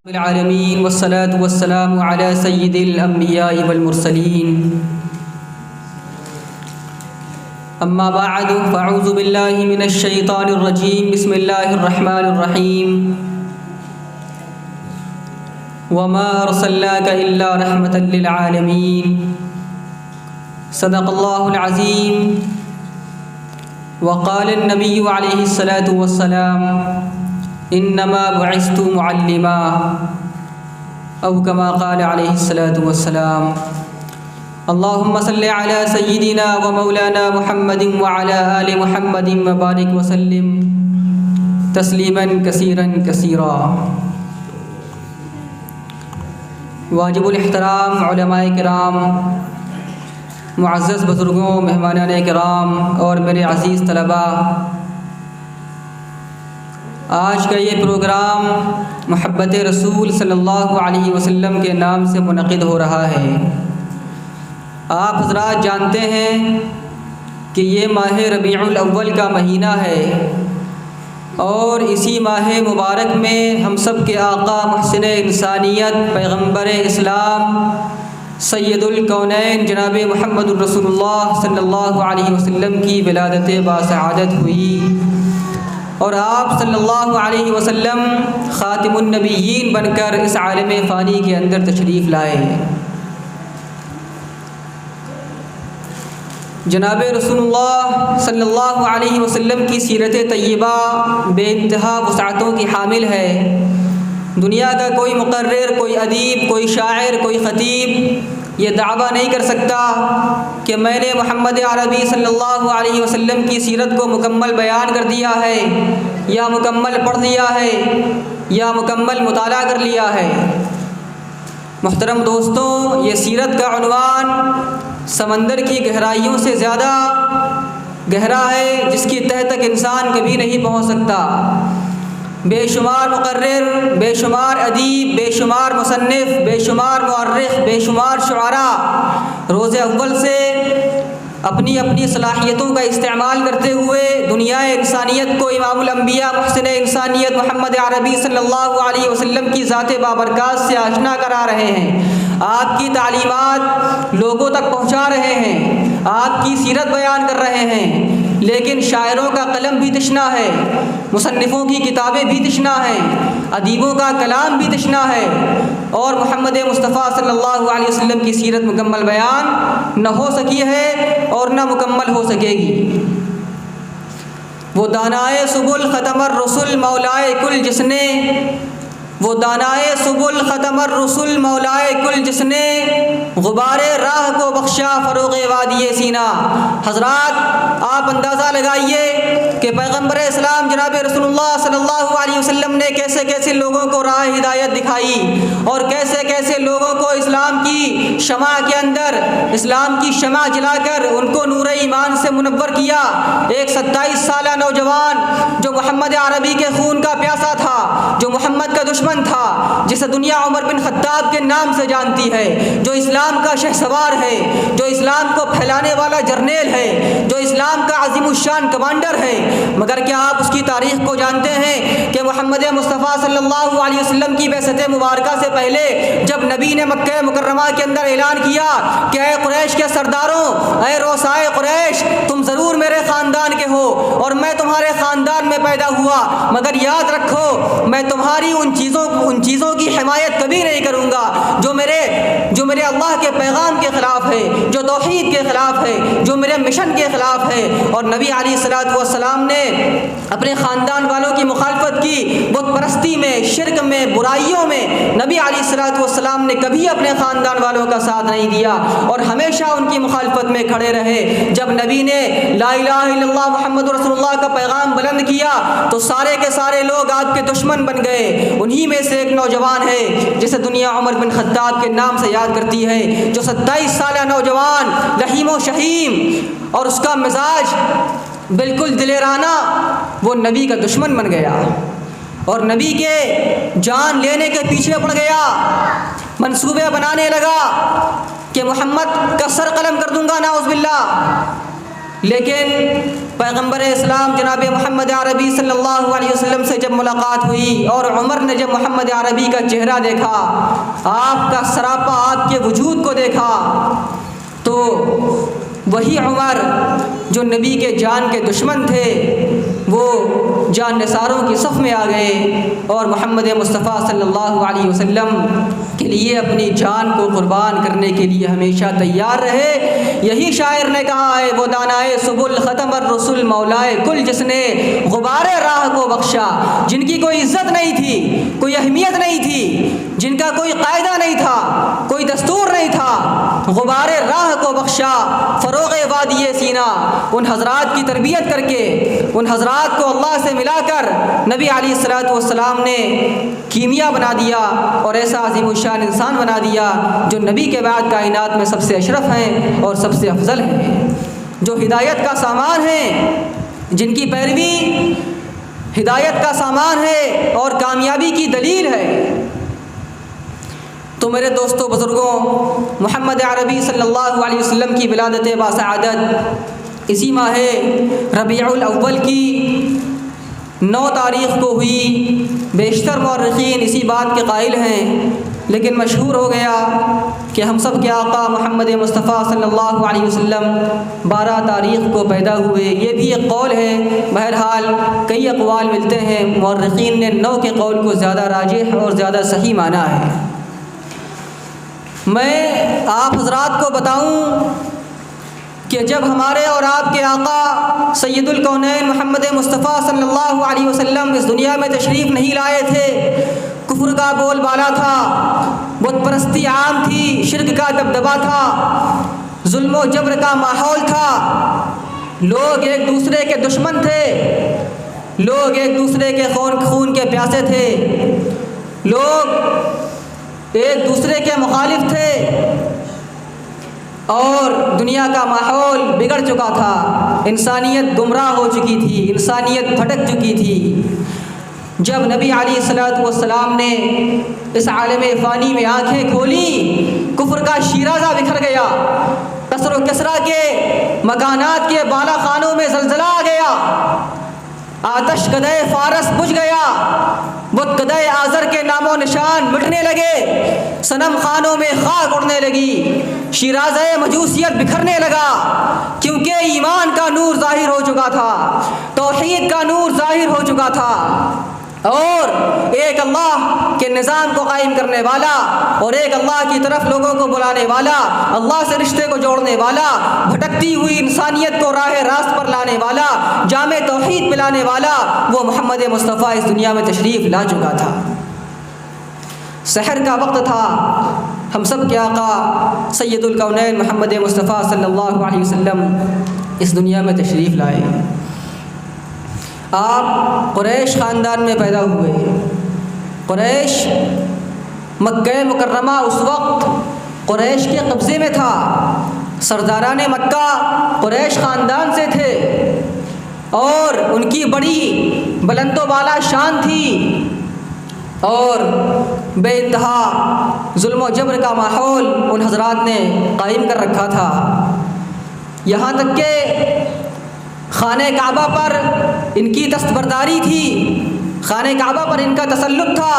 العالمین والصلاة والسلام علی سید الانبیاء والمرسلین اما بعد فاعوذ باللہ من الشیطان الرجیم بسم اللہ الرحمن الرحیم وما ارسلناک الا رحمتا للعالمین صدق اللہ العظیم وقال النبی علیہ الصلاة والسلام انما بعثت معلما او کما قال علیہ الصلاة والسلام اللہم صلی علی سیدنا و مولانا محمد وعلی آل محمد وبارک وسلم تسلیما کثیرا کثیرا۔ واجب الاحترام علماء کرام، معزز بزرگوں، مہمانان کرام اور میرے عزیز طلباء، آج کا یہ پروگرام محبت رسول صلی اللہ علیہ وسلم کے نام سے منعقد ہو رہا ہے۔ آپ حضرات جانتے ہیں کہ یہ ماہ ربیع الاول کا مہینہ ہے اور اسی ماہ مبارک میں ہم سب کے آقا محسن انسانیت پیغمبر اسلام سید الکونین جناب محمد الرسول اللہ صلی اللہ علیہ وسلم کی ولادت باسعادت ہوئی اور آپ صلی اللہ علیہ وسلم خاتم النبیین بن کر اس عالم فانی کے اندر تشریف لائے۔ جناب رسول اللہ صلی اللہ علیہ وسلم کی سیرت طیبہ بے انتہا وسعتوں کی حامل ہے۔ دنیا کا کوئی مقرر، کوئی ادیب، کوئی شاعر، کوئی خطیب یہ دعویٰ نہیں کر سکتا کہ میں نے محمد عربی صلی اللہ علیہ وسلم کی سیرت کو مکمل بیان کر دیا ہے یا مکمل پڑھ لیا ہے یا مکمل مطالعہ کر لیا ہے۔ محترم دوستوں، یہ سیرت کا عنوان سمندر کی گہرائیوں سے زیادہ گہرا ہے جس کی تہ تک انسان کبھی نہیں پہنچ سکتا۔ بے شمار مقرر، بے شمار ادیب، بے شمار مصنف، بے شمار مؤرخ، بے شمار شعراء روز اول سے اپنی اپنی صلاحیتوں کا استعمال کرتے ہوئے دنیا انسانیت کو امام الانبیاء محسن انسانیت محمد عربی صلی اللہ علیہ وسلم کی ذات بابرکات سے آشنا کرا رہے ہیں، آپ کی تعلیمات لوگوں تک پہنچا رہے ہیں، آپ کی سیرت بیان کر رہے ہیں، لیکن شاعروں کا قلم بھی تشنا ہے، مصنفوں کی کتابیں بھی تشنا ہیں، ادیبوں کا کلام بھی تشنا ہے، اور محمد مصطفیٰ صلی اللہ علیہ وسلم کی سیرت مکمل بیان نہ ہو سکی ہے اور نہ مکمل ہو سکے گی۔ وہ دانائے سبل ختم الرسل مولائے کل جس نے، وہ دانائے سبل ختم الرسل مولائے کل جس نے غبار راہ کو بخشا فروغ وادی سینا۔ حضرات آپ اندازہ لگائیے کہ پیغمبر اسلام جناب رسول اللہ صلی اللہ علیہ وسلم نے کیسے کیسے لوگوں کو راہ ہدایت دکھائی اور کیسے کیسے لوگوں کو اسلام کی شمع کے اندر اسلام کی شمع جلا کر ان کو نور ایمان سے منور کیا۔ ایک 27 سالہ نوجوان جو محمد عربی کے خون کا پیاسا تھا، جو محمد کا دشمن تھا، جسے دنیا عمر بن خطاب کے نام سے جانتی ہے، جو اسلام کا شہسوار ہے، جو اسلام کو پھیلانے والا جرنیل ہے، جو اسلام کا عظیم الشان کمانڈر ہے، مگر کیا آپ اس کی تاریخ کو جانتے ہیں کہ محمد مصطفیٰ صلی اللہ علیہ وسلم کی بعثت مبارکہ سے پہلے جب نبی نے مکہ مکرمہ کے اندر اعلان کیا کہ اے قریش کے سرداروں، اے روسائے قریش، تم ضرور میرے خاندان کے ہو اور میں تمہارے خاندان میں پیدا ہوا، مگر یاد رکھو میں تمہاری ان چیزوں کی حمایت کبھی نہیں کروں گا جو میرے اللہ کے پیغام کے خلاف ہے، جو توحید کے خلاف ہے، جو میرے مشن کے خلاف ہے۔ اور نبی علیہ الصلوۃ والسلام نے اپنے خاندان والوں کی مخالفت کی، بت پرستی میں، شرک میں، برائیوں میں نبی علیہ الصلوۃ والسلام نے کبھی اپنے خاندان والوں کا ساتھ نہیں دیا اور ہمیشہ ان کی مخالفت میں کھڑے رہے۔ جب نبی نے لا الہ الا اللہ محمد رسول اللہ کا پیغام بلند کیا تو سارے کے سارے لوگ آپ کے دشمن بن گئے۔ انہی میں سے ایک نوجوان ہے جسے دنیا عمر بن خطاب کے نام سے یاد کرتی ہے، جو 27 سالہ نوجوان لحیم و شہیم اور اس کا مزاج بالکل دلیرانہ، وہ نبی کا دشمن بن گیا اور نبی کے جان لینے کے پیچھے پڑ گیا، منصوبے بنانے لگا کہ محمد کا سر قلم کر دوں گا نعوذ باللہ۔ لیکن پیغمبر اسلام جناب محمد عربی صلی اللہ علیہ وسلم سے جب ملاقات ہوئی اور عمر نے جب محمد عربی کا چہرہ دیکھا، آپ کا سراپا، آپ کے وجود کو دیکھا، تو وہی عمر جو نبی کے جان کے دشمن تھے وہ جان نثاروں کی صف میں آ گئے اور محمد مصطفیٰ صلی اللہ علیہ وسلم کے لیے اپنی جان کو قربان کرنے کے لیے ہمیشہ تیار رہے۔ یہی شاعر نے کہا ہے، وہ دانائے سبل ختم الرسل مولائے کل، جس نے غبار راہ کو بخشا، جن کی کوئی عزت نہیں تھی، کوئی اہمیت نہیں تھی، جن کا کوئی قاعدہ نہیں تھا، کوئی دستور نہیں تھا، غبار راہ کو بخشا، فروغ وادی سینا، ان حضرات کی تربیت کر کے، ان حضرات کو اللہ سے ملا کر نبی علیہ الصلوۃ والسلام نے کیمیا بنا دیا اور ایسا عظیم الشان انسان بنا دیا جو نبی کے بعد کائنات میں سب سے اشرف ہیں اور سب سے افضل ہیں، جو ہدایت کا سامان ہیں، جن کی پیروی ہدایت کا سامان ہے اور کامیابی کی دلیل ہے۔ تو میرے دوستوں بزرگوں، محمد عربی صلی اللہ علیہ وسلم کی ولادت باسعادت اسی ماہ ربیع الاول کی 9 تاریخ کو ہوئی۔ بیشتر مورخین اسی بات کے قائل ہیں، لیکن مشہور ہو گیا کہ ہم سب کے آقا محمد مصطفیٰ صلی اللہ علیہ وسلم 12 تاریخ کو پیدا ہوئے، یہ بھی ایک قول ہے۔ بہرحال کئی اقوال ملتے ہیں، مورخین نے 9 کے قول کو زیادہ راجح اور زیادہ صحیح مانا ہے۔ میں آپ حضرات کو بتاؤں کہ جب ہمارے اور آپ کے آقا سید الکونین محمد مصطفیٰ صلی اللہ علیہ وسلم اس دنیا میں تشریف نہیں لائے تھے، کفر کا بول بالا تھا، بت پرستی عام تھی، شرک کا دبدبہ تھا، ظلم و جبر کا ماحول تھا، لوگ ایک دوسرے کے دشمن تھے، لوگ ایک دوسرے کے خون کے پیاسے تھے، لوگ ایک دوسرے کے مخالف تھے اور دنیا کا ماحول بگڑ چکا تھا، انسانیت گمراہ ہو چکی تھی، انسانیت بھٹک چکی تھی۔ جب نبی علیہ الصلوۃ والسلام نے اس عالم فانی میں آنکھیں کھولی، کفر کا شیرازہ بکھر گیا، کسر و کسرا کے مکانات کے بالا خانوں میں زلزلہ آ گیا، آتش کدے فارس بجھ گیا، بت کدے آزر کے نام و نشان مٹنے لگے، صنم خانوں میں خاک اڑنے لگی، شیرازہ مجوسیت بکھرنے لگا، کیونکہ ایمان کا نور ظاہر ہو چکا تھا، توحید کا نور ظاہر ہو چکا تھا، اور ایک اللہ کے نظام کو قائم کرنے والا اور ایک اللہ کی طرف لوگوں کو بلانے والا، اللہ سے رشتے کو جوڑنے والا، بھٹکتی ہوئی انسانیت کو راہ راست پر لانے والا، جامع توحید پلانے والا، وہ محمد مصطفیٰ اس دنیا میں تشریف لا چکا تھا۔ سحر کا وقت تھا، ہم سب کے آقا سید الکونین محمد مصطفیٰ صلی اللہ علیہ وسلم اس دنیا میں تشریف لائے۔ آپ قریش خاندان میں پیدا ہوئے۔ قریش مکہ مکرمہ اس وقت قریش کے قبضے میں تھا، سرداران مکہ قریش خاندان سے تھے اور ان کی بڑی بلند و بالا شان تھی اور بے انتہا ظلم و جبر کا ماحول ان حضرات نے قائم کر رکھا تھا، یہاں تک کہ خانہ کعبہ پر ان کی دستبرداری تھی، خانہ کعبہ پر ان کا تسلط تھا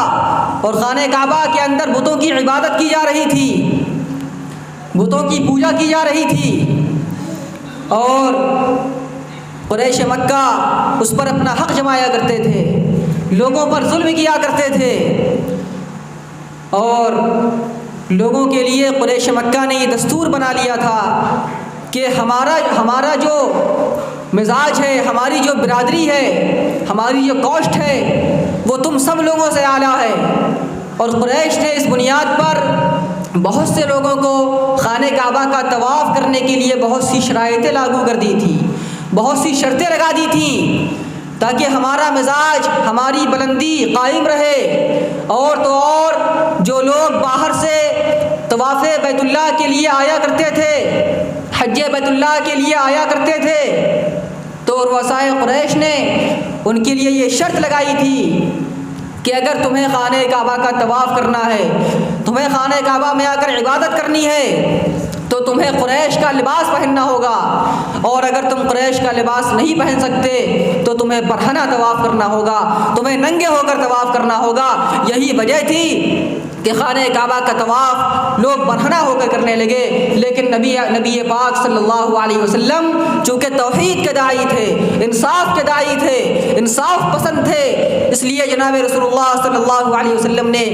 اور خانہ کعبہ کے اندر بتوں کی عبادت کی جا رہی تھی، بتوں کی پوجا کی جا رہی تھی، اور قریش مکہ اس پر اپنا حق جمایا کرتے تھے، لوگوں پر ظلم کیا کرتے تھے، اور لوگوں کے لیے قریش مکہ نے یہ دستور بنا لیا تھا کہ ہمارا جو مزاج ہے، ہماری جو برادری ہے، ہماری جو کاسٹ ہے، وہ تم سب لوگوں سے اعلیٰ ہے، اور قریش نے اس بنیاد پر بہت سے لوگوں کو خانہ کعبہ کا طواف کرنے کے لیے بہت سی شرائطیں لاگو کر دی تھی، بہت سی شرطیں لگا دی تھیں تاکہ ہمارا مزاج، ہماری بلندی قائم رہے، اور تو اور جو لوگ باہر سے طواف بیت اللہ کے لیے آیا کرتے تھے، حج بیت اللہ کے لیے آیا کرتے تھے، تو رؤسائے قریش نے ان کے لیے یہ شرط لگائی تھی کہ اگر تمہیں خانہ کعبہ کا طواف کرنا ہے، تمہیں خانہ کعبہ میں آ کر عبادت کرنی ہے، تو تمہیں قریش کا لباس پہننا ہوگا، اور اگر تم قریش کا لباس نہیں پہن سکتے تو تمہیں برہنہ طواف کرنا ہوگا، تمہیں ننگے ہو کر طواف کرنا ہوگا۔ یہی وجہ تھی کہ خانہ کعبہ کا طواف لوگ برہنہ ہو کر کرنے لگے، لیکن نبی پاک صلی اللہ علیہ وسلم چونکہ توحید کے داعی تھے، انصاف کے داعی تھے، انصاف پسند تھے، اس لیے جناب رسول اللہ صلی اللہ علیہ وسلم نے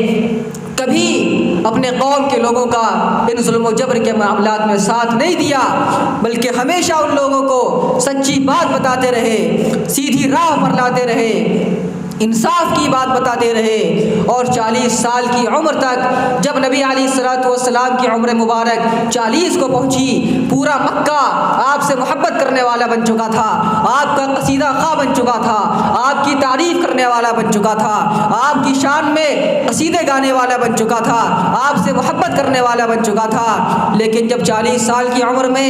کبھی اپنے قوم کے لوگوں کا ان ظلم و جبر کے معاملات میں ساتھ نہیں دیا، بلکہ ہمیشہ ان لوگوں کو سچی بات بتاتے رہے، سیدھی راہ پر لاتے رہے، انصاف کی بات بتاتے رہے، اور 40 سال کی عمر تک جب نبی علیہ الصلوۃ والسلام کی عمر مبارک 40 کو پہنچی، پورا مکہ آپ سے محبت کرنے والا بن چکا تھا، آپ کا قصیدہ خواہ بن چکا تھا، آپ کی تعریف کرنے والا بن چکا تھا، آپ کی شان میں قصیدے گانے والا بن چکا تھا، آپ سے محبت کرنے والا بن چکا تھا۔ لیکن جب 40 سال کی عمر میں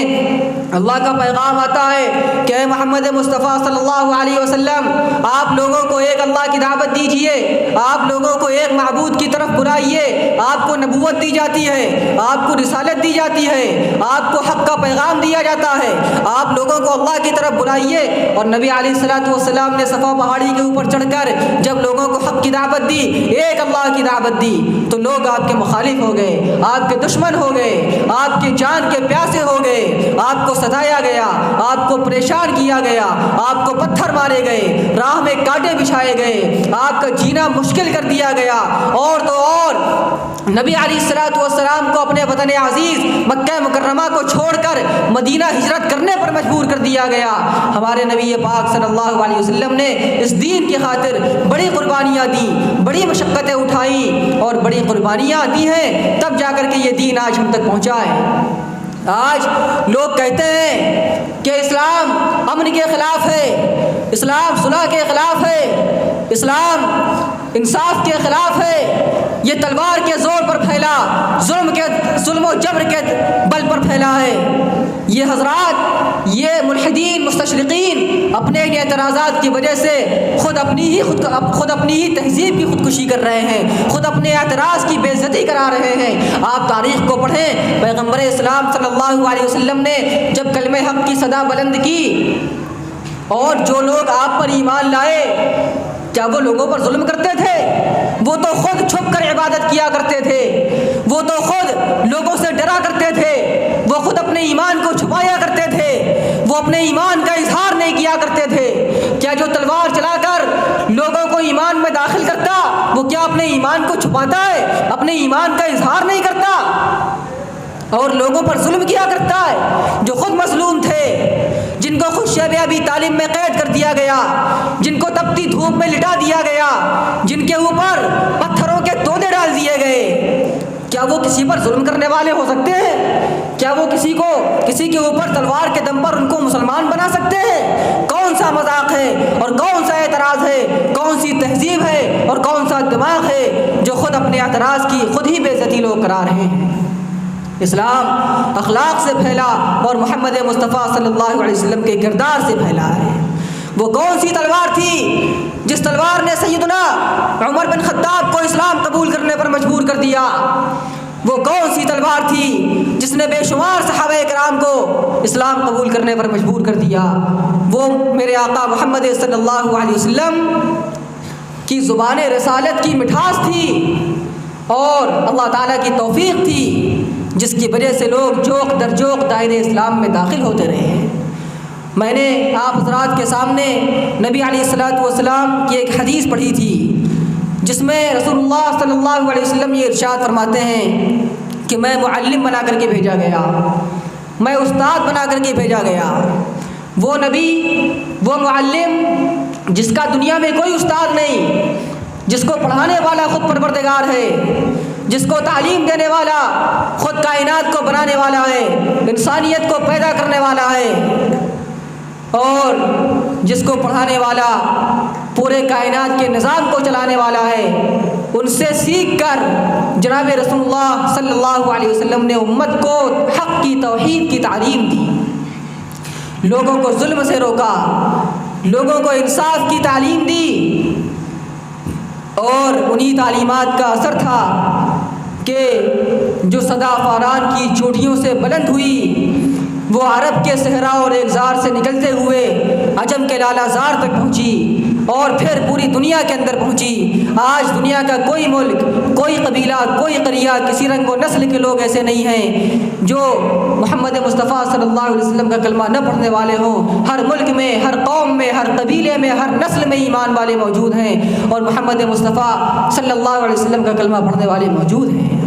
اللہ کا پیغام آتا ہے کہ اے محمد مصطفیٰ صلی اللہ علیہ وسلم، آپ لوگوں کو ایک اللہ کی دعوت دیجئے، آپ لوگوں کو ایک معبود کی طرف بلائیے، آپ کو نبوت دی جاتی ہے، آپ کو رسالت دی جاتی ہے، آپ کو حق کا پیغام دیا جاتا ہے، آپ لوگوں کو اللہ کی طرف بلائیے۔ اور نبی علیہ الصلوۃ والسلام نے صفا پہاڑی کے اوپر چڑھ کر جب لوگوں کو حق کی دعوت دی، ایک اللہ کی دعوت دی، تو لوگ آپ کے مخالف ہو گئے، آپ کے دشمن ہو گئے، آپ کی جان کے پیاسے ہو گئے، آپ کو ستایا گیا، آپ کو پریشان کیا گیا، آپ کو پتھر مارے گئے، راہ میں کانٹے بچھائے گئے، آپ کا جینا مشکل کر دیا گیا، اور تو اور نبی علیہ الصلوۃ والسلام کو اپنے وطن عزیز مکہ مکرمہ کو چھوڑ کر مدینہ ہجرت کرنے پر مجبور کر دیا گیا۔ ہمارے نبی پاک صلی اللہ علیہ وسلم نے اس دین کی خاطر بڑی قربانیاں دیں، بڑی مشقتیں اٹھائیں، اور بڑی قربانیاں دی ہیں، تب جا کر کے یہ دین آج ہم تک پہنچا ہے۔ آج لوگ کہتے ہیں کہ اسلام امن کے خلاف ہے، اسلام صلح کے خلاف ہے، اسلام انصاف کے خلاف ہے، یہ تلوار کے زور پر پھیلا، ظلم و جبر کے بل پر پھیلا ہے۔ یہ حضرات، یہ ملحدین مستشرقین اپنے ان اعتراضات کی وجہ سے خود اپنی ہی تہذیب کی خودکشی کر رہے ہیں، خود اپنے اعتراض کی بے عزتی کرا رہے ہیں۔ آپ تاریخ کو پڑھیں، پیغمبر اسلام صلی اللہ علیہ وسلم نے جب کلمہ حق کی صدا بلند کی، اور جو لوگ آپ پر ایمان لائے، کیا وہ لوگوں پر ظلم کرتے تھے؟ وہ تو خود چھپ کر عبادت کیا کرتے تھے، وہ تو خود لوگوں سے ڈرا کرتے تھے، وہ خود اپنے ایمان کو چھپایا کرتے تھے، وہ اپنے ایمان کا اظہار نہیں کیا کرتے تھے۔ کیا جو تلوار چلا کر لوگوں کو ایمان میں داخل کرتا، وہ کیا اپنے ایمان کو چھپاتا ہے، اپنے ایمان کا اظہار نہیں کرتا، اور لوگوں پر ظلم کیا کرتا ہے؟ جو خود مظلوم تھے، جن کو خود شیب ابی طالب میں قید کر دیا گیا، جن کو تپتی دھوپ میں لٹا دیا گیا، جن کے اوپر پتھروں کے تودے ڈال دیے گئے، کیا وہ کسی پر ظلم کرنے والے ہو سکتے ہیں؟ کیا وہ کسی کے اوپر تلوار کے دم پر ان کو مسلمان بنا سکتے ہیں؟ کون سا مذاق ہے اور کون سا اعتراض ہے، کون سی تہذیب ہے اور کون سا دماغ ہے جو خود اپنے اعتراض کی خود ہی بے عزتی لوگ کرا رہے ہیں؟ اسلام اخلاق سے پھیلا اور محمد مصطفیٰ صلی اللہ علیہ وسلم کے کردار سے پھیلا ہے۔ وہ کون سی تلوار تھی جس تلوار نے سیدنا عمر بن خطاب کو اسلام قبول کرنے پر مجبور کر دیا؟ وہ کون سی تلوار تھی جس نے بے شمار صحابہ کرام کو اسلام قبول کرنے پر مجبور کر دیا؟ وہ میرے آقا محمد صلی اللہ علیہ وسلم کی زبان رسالت کی مٹھاس تھی، اور اللہ تعالیٰ کی توفیق تھی، جس کی وجہ سے لوگ جوق در جوق دائرے اسلام میں داخل ہوتے رہے۔ میں نے آپ حضرات کے سامنے نبی علیہ الصلوۃ والسلام کی ایک حدیث پڑھی تھی، جس میں رسول اللہ صلی اللہ علیہ وسلم یہ ارشاد فرماتے ہیں کہ میں معلم بنا کر کے بھیجا گیا، میں استاد بنا کر کے بھیجا گیا۔ وہ نبی، وہ معلم جس کا دنیا میں کوئی استاد نہیں، جس کو پڑھانے والا خود پروردگار ہے، جس کو تعلیم دینے والا خود کائنات کو بنانے والا ہے، انسانیت کو پیدا کرنے والا ہے، اور جس کو پڑھانے والا پورے کائنات کے نظام کو چلانے والا ہے۔ ان سے سیکھ کر جناب رسول اللہ صلی اللہ علیہ وسلم نے امت کو حق کی توحید کی تعلیم دی، لوگوں کو ظلم سے روکا، لوگوں کو انصاف کی تعلیم دی، اور انہی تعلیمات کا اثر تھا کہ جو صدا فاران کی چوٹیوں سے بلند ہوئی، وہ عرب کے صحرا اور ایکزار سے نکلتے ہوئے عجم کے لالہ زار تک پہنچی اور پھر پوری دنیا کے اندر پہنچی۔ آج دنیا کا کوئی ملک، کوئی قبیلہ، کوئی قریہ، کسی رنگ و نسل کے لوگ ایسے نہیں ہیں جو محمد مصطفیٰ صلی اللہ علیہ وسلم کا کلمہ نہ پڑھنے والے ہوں۔ ہر ملک میں، ہر قوم میں، ہر قبیلے میں، ہر نسل میں ایمان والے موجود ہیں اور محمد مصطفیٰ صلی اللہ علیہ وسلم کا کلمہ پڑھنے والے موجود ہیں۔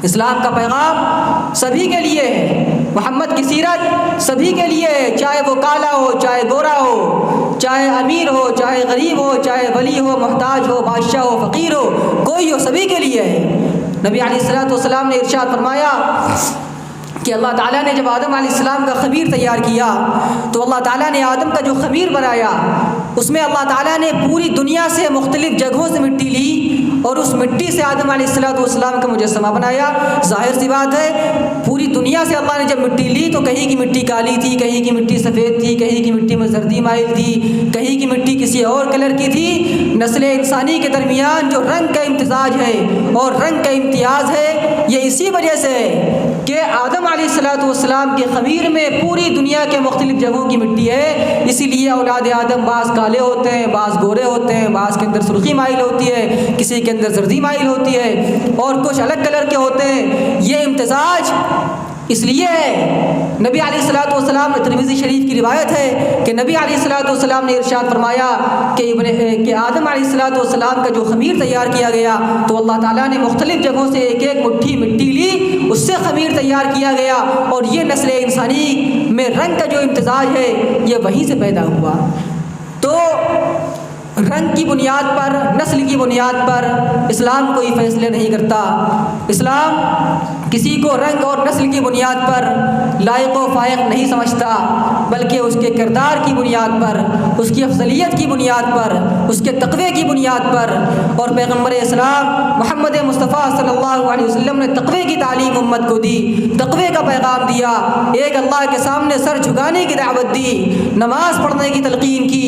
اسلام کا پیغام سبھی کے لیے ہے، محمد کی سیرت سبھی کے لیے ہے، چاہے وہ کالا ہو، چاہے گورا ہو، چاہے امیر ہو، چاہے غریب ہو، چاہے ولی ہو، محتاج ہو، بادشاہ ہو، فقیر ہو، کوئی ہو، سبھی کے لیے ہے۔ نبی علیہ الصلوۃ والسلام نے ارشاد فرمایا کہ اللہ تعالیٰ نے جب آدم علیہ السلام کا خمیر تیار کیا تو اللہ تعالیٰ نے آدم کا جو خمیر بنایا اس میں اللہ تعالیٰ نے پوری دنیا سے مختلف جگہوں سے مٹی لی اور اس مٹی سے آدم علیہ الصلوۃ والسلام کا مجسمہ بنایا۔ ظاہر سی بات ہے، پوری دنیا سے اللہ نے جب مٹی لی تو کہیں کی مٹی کالی تھی، کہیں کی مٹی سفید تھی، کہیں کی مٹی میں زردی مائل تھی، کہیں کی مٹی کسی اور کلر کی تھی۔ نسل انسانی کے درمیان جو رنگ کا امتزاج ہے اور رنگ کا امتیاز ہے، یہ اسی وجہ سے ہے کہ آدم علیہ الصلوۃ والسلام کے خمیر میں پوری دنیا کے مختلف جگہوں کی مٹی ہے۔ اسی لیے اولاد آدم بعض کالے ہوتے ہیں، بعض گورے ہوتے ہیں، بعض کے اندر سرخی مائل ہوتی ہے، کسی کے اندر زردی مائل ہوتی ہے اور کچھ الگ کلر کے ہوتے ہیں۔ یہ امتزاج اس لیے ہے، نبی علیہ الصلوۃ والسلام نے ترمذی شریف کی روایت ہے کہ نبی علیہ الصلوۃ والسلام نے ارشاد فرمایا کہ آدم علیہ الصلوۃ والسلام کا جو خمیر تیار کیا گیا تو اللہ تعالیٰ نے مختلف جگہوں سے ایک ایک مٹھی مٹی لی، اس سے خمیر تیار کیا گیا اور یہ نسل انسانی میں رنگ کا جو امتزاج ہے یہ وہیں سے پیدا ہوا۔ تو رنگ کی بنیاد پر، نسل کی بنیاد پر اسلام کوئی فیصلے نہیں کرتا۔ اسلام کسی کو رنگ اور نسل کی بنیاد پر لائق و فائق نہیں سمجھتا، بلکہ اس کے کردار کی بنیاد پر، اس کی افضلیت کی بنیاد پر، اس کے تقوی کی بنیاد پر۔ اور پیغمبر اسلام محمد مصطفیٰ صلی اللہ علیہ وسلم نے تقوی کی تعلیم امت کو دی، تقوی کا پیغام دیا، ایک اللہ کے سامنے سر جھکانے کی دعوت دی، نماز پڑھنے کی تلقین کی،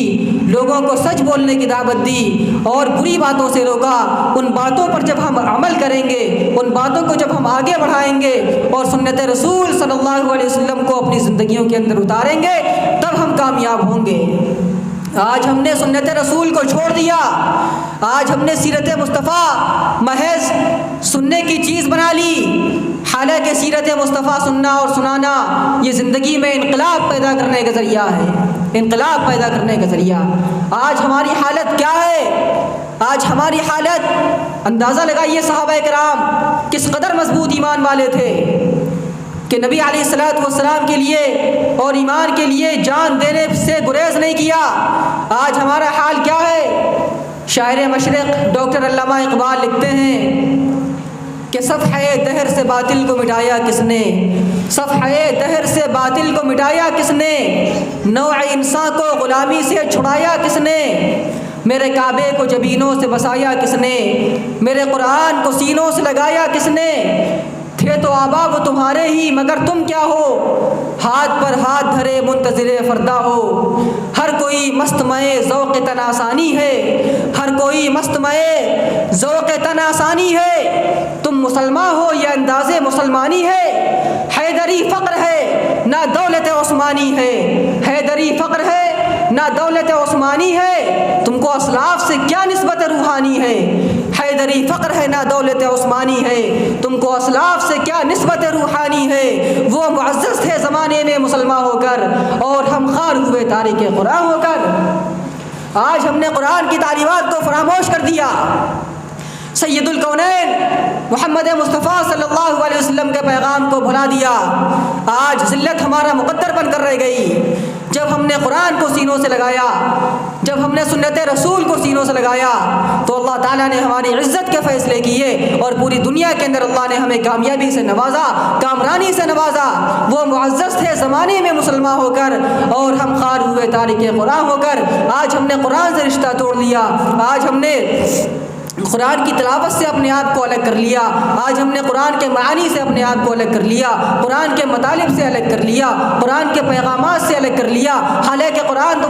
لوگوں کو سچ بولنے کی دعوت دی اور بری باتوں سے روکا۔ ان باتوں پر جب ہم عمل کریں گے، ان باتوں کو جب ہم آگے بڑھائیں گے اور سنت رسول صلی اللہ علیہ وسلم کو اپنی زندگیوں کے اندر اتاریں گے، تب ہم کامیاب ہوں گے۔ آج ہم نے سنت رسول کو چھوڑ دیا، آج ہم نے سیرت مصطفیٰ محض سننے کی چیز بنا لی، حالانکہ سیرت مصطفیٰ سننا اور سنانا یہ زندگی میں انقلاب پیدا کرنے کا ذریعہ ہے، انقلاب پیدا کرنے کا ذریعہ۔ آج ہماری حالت کیا ہے؟ آج ہماری حالت، اندازہ لگائیے صحابہ کرام کس قدر مضبوط ایمان والے تھے کہ نبی علیہ الصلوۃ والسلام کے لیے اور ایمان کے لیے جان دینے سے گریز نہیں کیا۔ آج ہمارا حال کیا ہے؟ شاعر مشرق ڈاکٹر علامہ اقبال لکھتے ہیں کہ صفحہ دہر سے باطل کو مٹایا کس نے، صفحہ دہر سے باطل کو مٹایا کس نے، نوع انسان کو غلامی سے چھڑایا کس نے، میرے کعبے کو جبینوں سے بسایا کس نے، میرے قرآن کو سینوں سے لگایا کس نے، تھے تو آبا وہ تمہارے ہی مگر تم کیا ہو، ہاتھ پر ہاتھ دھرے منتظر فردا ہو، ہر کوئی مستمع ذوق تن آسانی ہے، ہر کوئی مستمع ذوق تن آسانی ہے، تم مسلمان ہو یہ انداز مسلمانی ہے، حیدری فقر ہے نہ دولت عثمانی ہے، حیدری فقر ہے نہ دولت عثمانی ہے، تم کو اسلاف سے کیا نسبت روحانی ہے، حیدری فقر ہے نہ دولت عثمانی ہے، تم کو اسلاف سے کیا نسبت روحانی ہے، وہ معزز تھے زمانے میں مسلمان ہو کر اور ہم خار ہوئے تارک قرآن ہو کر۔ آج ہم نے قرآن کی تعلیمات کو فراموش کر دیا، سید الکونین محمد مصطفیٰ صلی اللہ علیہ وسلم کے پیغام کو بھلا دیا۔ آج ذلت ہمارا مقدر بن کر رہ گئی۔ جب ہم نے قرآن کو سینوں سے لگایا، جب ہم نے سنت رسول کو سینوں سے لگایا تو اللہ تعالیٰ نے ہماری عزت کے فیصلے کیے اور پوری دنیا کے اندر اللہ نے ہمیں کامیابی سے نوازا، کامرانی سے نوازا۔ وہ معزز تھے زمانے میں مسلمان ہو کر اور ہم خار ہوئے تارک قرآن ہو کر۔ آج ہم نے قرآن سے رشتہ توڑ لیا، آج ہم نے قرآن کی تلاوت سے اپنے آپ کو الگ کر لیا، آج ہم نے قرآن کے معانی سے اپنے آپ کو الگ کر لیا، قرآن کے مطالب سے الگ کر لیا، قرآن کے پیغامات سے الگ کر لیا، حالانکہ قرآن تو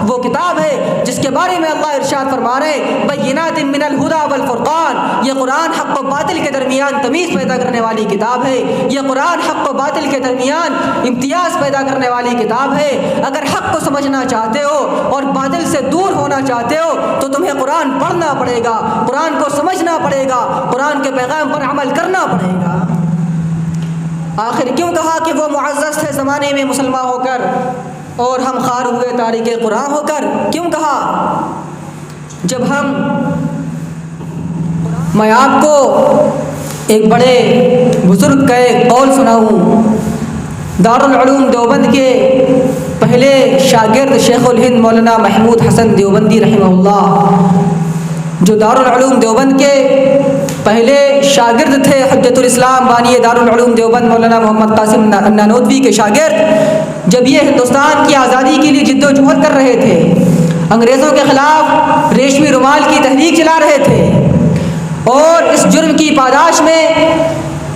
وہ کتاب ہے جس کے بارے میں اللہ ارشاد فرما رہے بینات من الہدی والفرقان، یہ قرآن حق و باطل کے درمیان تمیز پیدا کرنے والی کتاب ہے، یہ قرآن حق و باطل کے درمیان امتیاز پیدا کرنے والی کتاب ہے۔ اگر حق کو سمجھنا چاہتے ہو اور باطل سے دور ہونا چاہتے ہو تو تمہیں قرآن پڑھنا پڑے گا، قرآن کو سمجھنا پڑے گا، قرآن کے پیغام پر عمل کرنا پڑے گا۔ آخر کیوں کہا کہ وہ معزز تھے زمانے میں مسلمان ہو کر اور ہم خوار ہوئے تارک قرآن ہو کر؟ کیوں کہا؟ جب میں آپ کو ایک بڑے بزرگ کا ایک قول سناؤں، دارالعلوم دیوبند کے پہلے شاگرد شیخ الہند مولانا محمود حسن دیوبندی رحمہ اللہ، جو دارالعلوم دیوبند کے پہلے شاگرد تھے، حجت الاسلام بانی دارالعلوم دیوبند مولانا محمد قاسم نانوتوی کے شاگرد، جب یہ ہندوستان کی آزادی کے لیے جد و جہد کر رہے تھے، انگریزوں کے خلاف ریشمی رومال کی تحریک چلا رہے تھے، اور اس جرم کی پاداش میں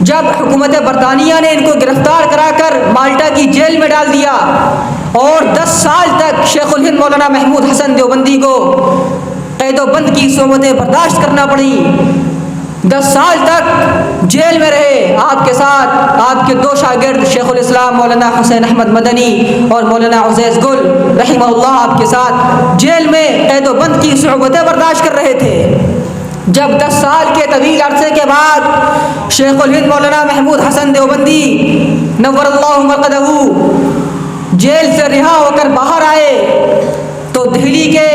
جب حکومت برطانیہ نے ان کو گرفتار کرا کر مالٹا کی جیل میں ڈال دیا اور 10 سال تک شیخ الہند مولانا محمود حسن دیوبندی کو قید و بند کی صحبتیں برداشت کرنا پڑی، 10 سال تک جیل میں رہے، آپ کے ساتھ آپ کے 2 شاگرد شیخ الاسلام مولانا حسین احمد مدنی اور مولانا عزیز گل رحمہ اللہ آپ کے ساتھ جیل میں قید و بند کی صحبتیں برداشت کر رہے تھے۔ جب 10 سال کے طویل عرصے کے بعد شیخ الہند مولانا محمود حسن دیوبندی نور اللہ مرقدہ جیل سے رہا ہو کر باہر آئے تو دہلی کے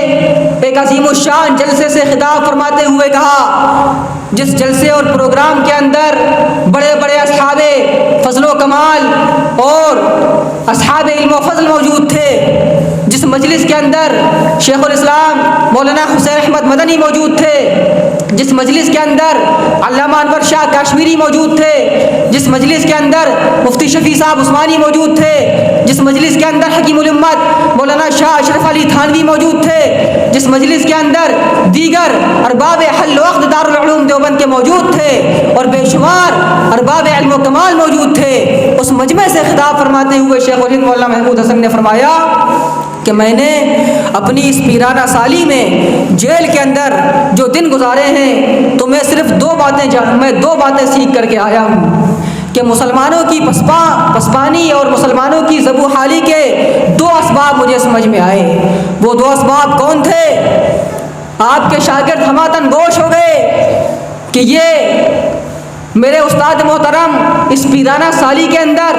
ایک عظیم الشان جلسے سے خطاب فرماتے ہوئے کہا، جس جلسے اور پروگرام کے اندر بڑے بڑے اصحاب فضل و کمال اور اصحاب علم و فضل موجود تھے، جس مجلس کے اندر شیخ الاسلام مولانا حسین احمد مدنی موجود تھے، جس مجلس کے اندر علامہ انور شاہ کاشمیری موجود تھے، جس مجلس کے اندر مفتی شفیع صاحب عثمانی موجود تھے، جس مجلس کے اندر حکیم الامت مولانا شاہ اشرف علی تھانوی موجود تھے، جس مجلس کے اندر دیگر ارباب حل و عقد دارالعلوم دیوبند کے موجود تھے اور بے شمار ارباب علم و کمال موجود تھے، اس مجمع سے خطاب فرماتے ہوئے شیخ الہند مولانا محمود حسن نے فرمایا کہ میں نے اپنی اس پیرانہ سالی میں جیل کے اندر جو دن گزارے ہیں تو میں صرف 2 باتیں سیکھ کر کے آیا ہوں کہ مسلمانوں کی پسپانی اور مسلمانوں کی ذبح حالی کے 2 اسباب مجھے سمجھ میں آئے۔ وہ 2 اسباب کون تھے؟ آپ کے شاگرد ہماتن گوش ہو گئے کہ یہ میرے استاد محترم اس پیرانہ سالی کے اندر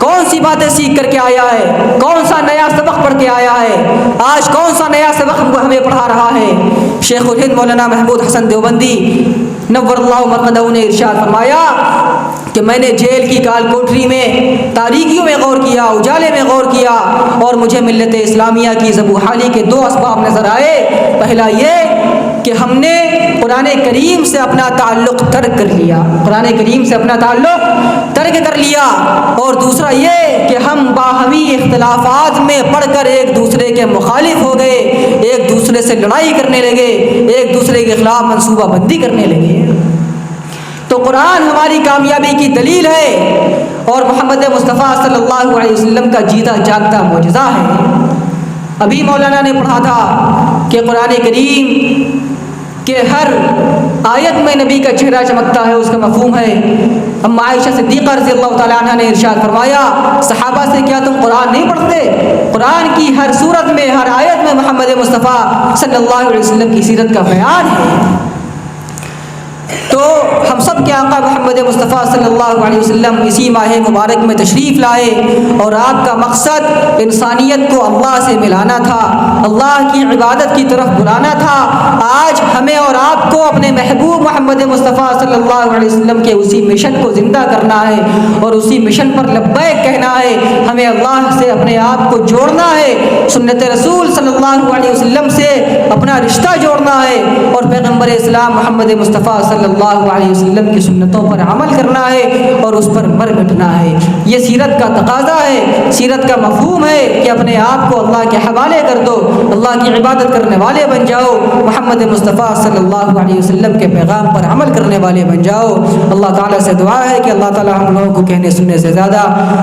کون سی باتیں سیکھ کر کے آیا ہے، کون سا نیا سبق پڑھ کے آیا ہے، آج کون سا نیا سبق ہمیں پڑھا رہا ہے۔ شیخ الہند مولانا محمود حسن دیوبندی نور اللہ مرقدہ نے ارشاد فرمایا کہ میں نے جیل کی کال کوٹری میں تاریکیوں میں غور کیا، اجالے میں غور کیا، اور مجھے ملت اسلامیہ کی ذبح حالی کے 2 اسباب نظر آئے۔ پہلا یہ کہ ہم نے قرآن کریم سے اپنا تعلق ترک کر لیا، قرآن کریم سے اپنا تعلق ترک کر لیا، اور دوسرا یہ کہ ہم باہمی اختلافات میں پڑھ کر ایک دوسرے کے مخالف ہو گئے، ایک دوسرے سے لڑائی کرنے لگے، ایک دوسرے کے خلاف منصوبہ بندی کرنے لگے۔ تو قرآن ہماری کامیابی کی دلیل ہے اور محمد مصطفیٰ صلی اللہ علیہ وسلم کا جیتا جاگتا معجزہ ہے۔ ابھی مولانا نے پڑھا تھا کہ قرآن کریم کہ ہر آیت میں نبی کا چہرہ چمکتا ہے، اس کا مفہوم ہے۔ اما عائشہ صدیقہ رضی اللہ تعالیٰ عنہ نے ارشاد فرمایا، صحابہ سے کیا تم قرآن نہیں پڑھتے؟ قرآن کی ہر صورت میں، ہر آیت میں محمد مصطفیٰ صلی اللہ علیہ وسلم کی سیرت کا بیان ہے۔ تو ہم سب کے آقا محمد مصطفیٰ صلی اللہ علیہ وسلم اسی ماہ مبارک میں تشریف لائے اور آپ کا مقصد انسانیت کو اللہ سے ملانا تھا، اللہ کی عبادت کی طرف بلانا تھا۔ آج ہمیں اور آپ کو اپنے محبوب محمد مصطفیٰ صلی اللہ علیہ وسلم کے اسی مشن کو زندہ کرنا ہے اور اسی مشن پر لبیک کہنا ہے۔ ہمیں اللہ سے اپنے آپ کو جوڑنا ہے، سنت رسول صلی اللہ علیہ وسلم سے اپنا رشتہ جوڑنا ہے، اور پیغمبر اسلام محمد مصطفیٰ صلی صلی اللہ علیہ وسلم کی سنتوں پر عمل کرنا ہے اور اس پر مر مٹنا ہے۔ یہ سیرت کا تقاضا ہے، سیرت کا مفہوم ہے کہ اپنے آپ کو اللہ کے حوالے کر دو، اللہ کی عبادت کرنے والے بن جاؤ، محمد مصطفیٰ صلی اللہ علیہ وسلم کے پیغام پر عمل کرنے والے بن جاؤ۔ اللہ تعالیٰ سے دعا ہے کہ اللہ تعالیٰ ہم لوگوں کو کہنے سننے سے زیادہ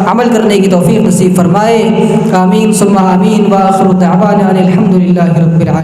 عمل کرنے کی توفیق نصیب فرمائے۔ آمین ثم آمین، وآخر دعوانا الحمد للہ رب العالمین۔